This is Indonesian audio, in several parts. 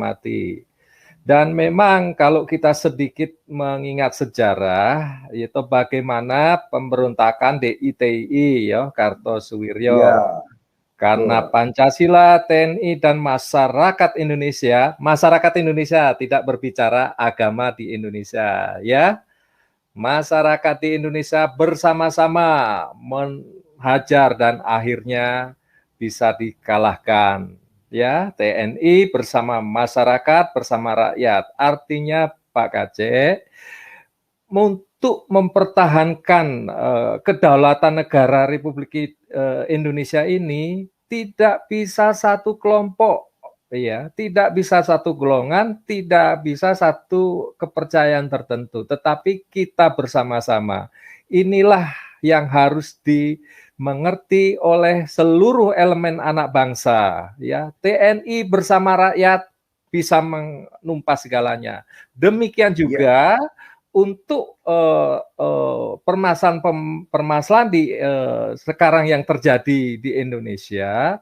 mati. Dan memang kalau kita sedikit mengingat sejarah, itu bagaimana pemberontakan DITI, ya, Kartosuwiryo. Ya. Karena Pancasila, TNI, dan masyarakat Indonesia tidak berbicara agama di Indonesia, ya. Masyarakat di Indonesia bersama-sama menghajar dan akhirnya bisa dikalahkan. Ya, TNI bersama masyarakat, bersama rakyat. Artinya Pak Kacek, untuk mempertahankan kedaulatan negara Republik Indonesia ini tidak bisa satu kelompok, ya, tidak bisa satu golongan, tidak bisa satu kepercayaan tertentu, tetapi kita bersama-sama. Inilah yang harus dimengerti oleh seluruh elemen anak bangsa, ya. TNI bersama rakyat bisa menumpas segalanya. Demikian juga untuk permasalahan di sekarang yang terjadi di Indonesia,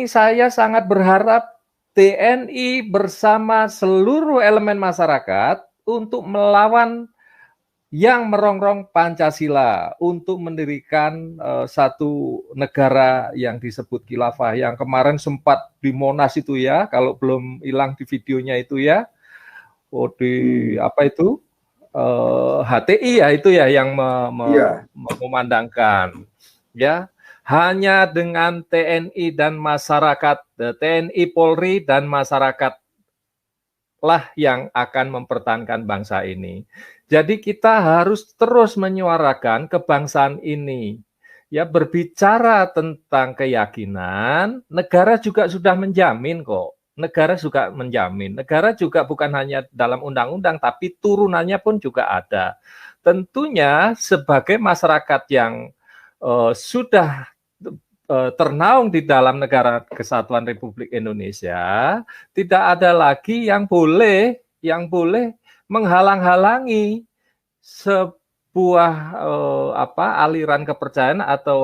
saya sangat berharap TNI bersama seluruh elemen masyarakat untuk melawan yang merongrong Pancasila, untuk mendirikan satu negara yang disebut khilafah, yang kemarin sempat di Monas itu, ya, kalau belum hilang di videonya itu, ya. Apa itu? HTI, ya, itu ya yang memandangkan, ya. Hanya dengan TNI dan masyarakat, TNI, Polri dan masyarakat lah yang akan mempertahankan bangsa ini. Jadi kita harus terus menyuarakan kebangsaan ini. Ya, berbicara tentang keyakinan, negara juga sudah menjamin kok. Negara juga menjamin. Negara juga bukan hanya dalam undang-undang, tapi turunannya pun juga ada. Tentunya sebagai masyarakat yang sudah ternaung di dalam negara kesatuan Republik Indonesia, tidak ada lagi yang boleh menghalang-halangi sebuah aliran kepercayaan atau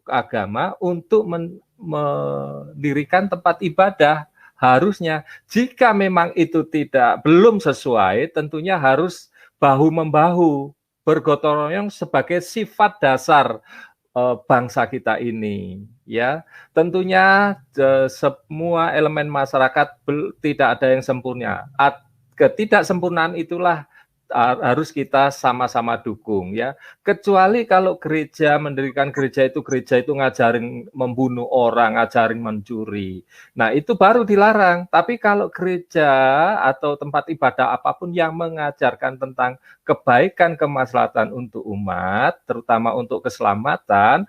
agama untuk mendirikan tempat ibadah. Harusnya, jika memang itu belum sesuai, tentunya harus bahu-membahu, bergotong royong sebagai sifat dasar bangsa kita ini, ya. Tentunya semua elemen masyarakat tidak ada yang sempurna. Ketidaksempurnaan itulah harus kita sama-sama dukung, ya. Kecuali kalau mendirikan gereja itu ngajarin membunuh orang, ngajarin mencuri. Nah, itu baru dilarang. Tapi kalau gereja atau tempat ibadah apapun yang mengajarkan tentang kebaikan, kemaslahatan untuk umat, terutama untuk keselamatan,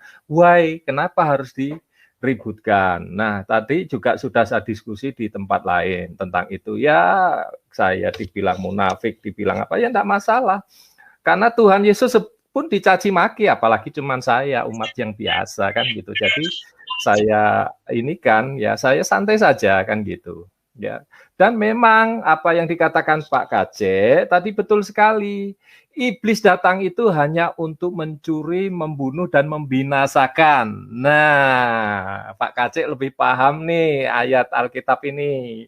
kenapa harus diributkan? Nah, tadi juga sudah saya diskusi di tempat lain tentang itu. Ya, saya dibilang munafik, dibilang apa, ya enggak masalah. Karena Tuhan Yesus pun dicaci maki, apalagi cuman saya, umat yang biasa, kan gitu. Jadi saya saya santai saja, kan gitu. Ya. Dan memang apa yang dikatakan Pak Kacek tadi betul sekali. Iblis datang itu hanya untuk mencuri, membunuh, dan membinasakan. Nah, Pak Kacek lebih paham nih ayat Alkitab ini.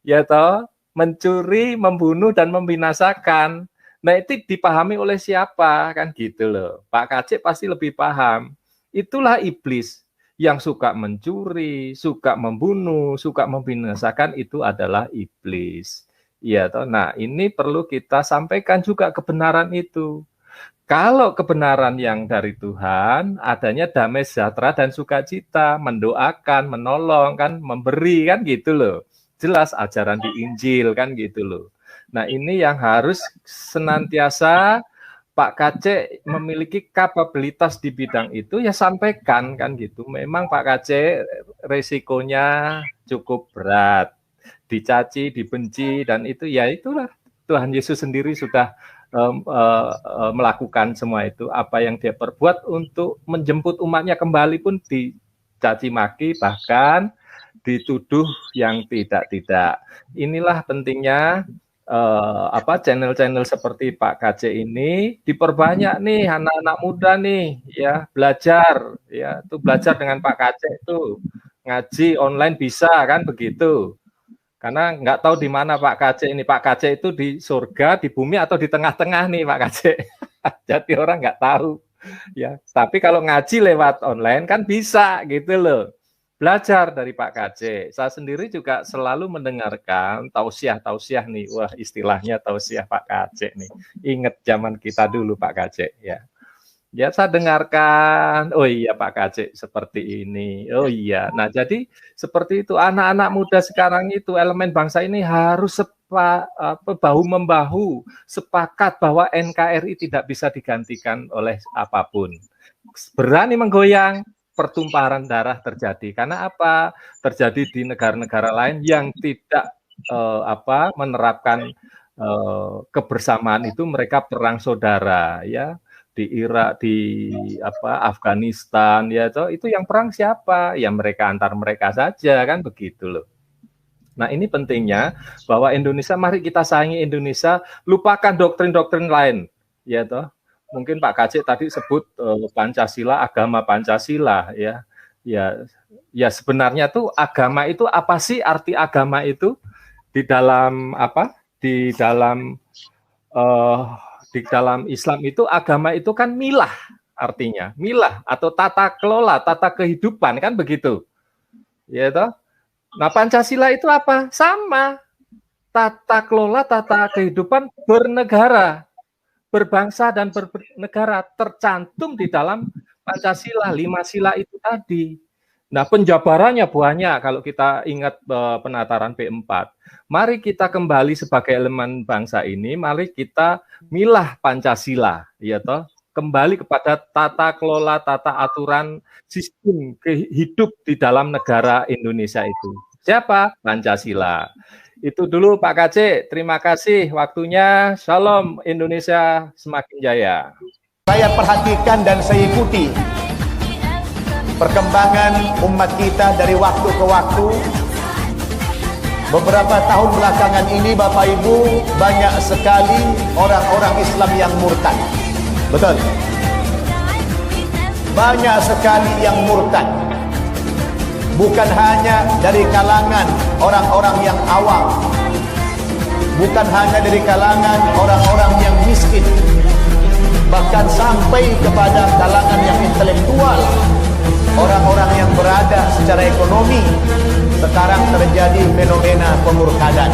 Ya toh, mencuri, membunuh, dan membinasakan. Nah, itu dipahami oleh siapa? Kan gitu loh. Pak Kacek pasti lebih paham. Itulah iblis yang suka mencuri, suka membunuh, suka membinasakan, itu adalah iblis. Iya toh. Nah, ini perlu kita sampaikan juga kebenaran itu. Kalau kebenaran yang dari Tuhan, adanya damai sejahtera dan sukacita, mendoakan, menolong, kan, memberi, kan gitu loh. Jelas ajaran di Injil, kan gitu loh. Nah, ini yang harus senantiasa Pak Kacek memiliki kapabilitas di bidang itu, ya sampaikan, kan gitu. Memang Pak Kacek resikonya cukup berat. Dicaci, dibenci, dan itu ya itulah Tuhan Yesus sendiri sudah melakukan semua itu. Apa yang dia perbuat untuk menjemput umatnya kembali pun dicaci maki, bahkan dituduh yang tidak. Inilah pentingnya channel-channel seperti Pak KC ini diperbanyak nih, anak-anak muda nih, ya, belajar, ya, tuh belajar dengan Pak KC itu, ngaji online bisa, kan begitu. Karena nggak tahu di mana Pak KC ini. Pak KC itu di surga, di bumi, atau di tengah-tengah nih Pak KC. Jadi orang nggak tahu. Ya, tapi kalau ngaji lewat online kan bisa gitu loh. Belajar dari Pak KC. Saya sendiri juga selalu mendengarkan tausiah nih. Wah, istilahnya tausiah Pak KC nih. Ingat zaman kita dulu Pak KC ya. Ya, saya dengarkan. Oh iya Pak KC seperti ini. Oh iya. Nah, jadi seperti itu anak-anak muda sekarang itu elemen bangsa ini harus bahu-membahu sepakat bahwa NKRI tidak bisa digantikan oleh apapun. Berani menggoyang, pertumpahan darah terjadi. Karena apa? Terjadi di negara-negara lain yang tidak menerapkan kebersamaan itu, mereka perang saudara ya. Di Irak, di Afghanistan ya, itu yang perang siapa? Ya mereka antar mereka saja kan begitu loh. Nah, ini pentingnya bahwa Indonesia, mari kita sayangi Indonesia, lupakan doktrin-doktrin lain ya toh. Mungkin Pak KC tadi sebut Pancasila, agama Pancasila ya. Ya sebenarnya tuh agama itu apa sih? Arti agama itu di dalam Di dalam Islam itu agama itu kan milah, artinya milah atau tata kelola, tata kehidupan kan begitu. Ya toh? Nah, Pancasila itu apa? Sama. Tata kelola, tata kehidupan bernegara, berbangsa dan bernegara tercantum di dalam Pancasila, 5 sila itu tadi. Nah, penjabarannya banyak kalau kita ingat penataran P4. Mari kita kembali sebagai elemen bangsa ini, mari kita milah Pancasila, ya toh, kembali kepada tata kelola, tata aturan sistem hidup di dalam negara Indonesia itu. Siapa? Pancasila. Itu dulu Pak KC, terima kasih waktunya. Shalom, Indonesia semakin jaya. Saya perhatikan dan saya ikuti perkembangan umat kita dari waktu ke waktu. Beberapa tahun belakangan ini Bapak Ibu, banyak sekali orang-orang Islam yang murtad. Betul. Banyak sekali yang murtad. Bukan hanya dari kalangan orang-orang yang awam, bukan hanya dari kalangan orang-orang yang miskin, bahkan sampai kepada kalangan yang intelektual, orang-orang yang berada secara ekonomi. Sekarang terjadi fenomena pemurtadan.